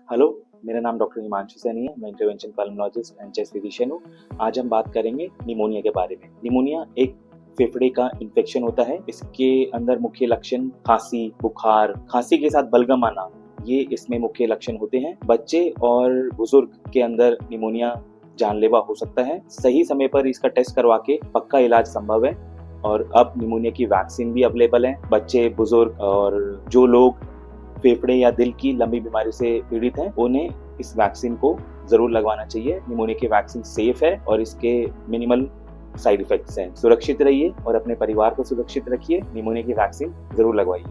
Hello, मेरा नाम doctor Himanshu Saini है। मैं intervention pulmonologist and chest physician हूँ। आज हम बात करेंगे निमोनिया के बारे में। निमोनिया एक फेफड़े का इन्फेक्शन होता है। इसके अंदर मुख्य लक्षण खांसी, बुखार, खांसी के साथ बलगम आना, ये इसमें मुख्य लक्षण होते हैं। बच्चे और बुजुर्ग के अंदर निमोनिया जानलेवा हो सकता है। सही समय पर इसका टेस्ट करवा के पक्का इलाज संभव है और अब निमोनिया की वैक्सीन भी अवेलेबल है। बच्चे, बुजुर्ग और जो लोग फेफड़े या दिल की लंबी बीमारी से पीड़ित हैं, उन्हें इस वैक्सीन को जरूर लगवाना चाहिए। निमोनिया की वैक्सीन सेफ है और इसके मिनिमल साइड इफेक्ट्स हैं। सुरक्षित रहिए और अपने परिवार को सुरक्षित रखिए। निमोनिया की वैक्सीन जरूर लगवाइए।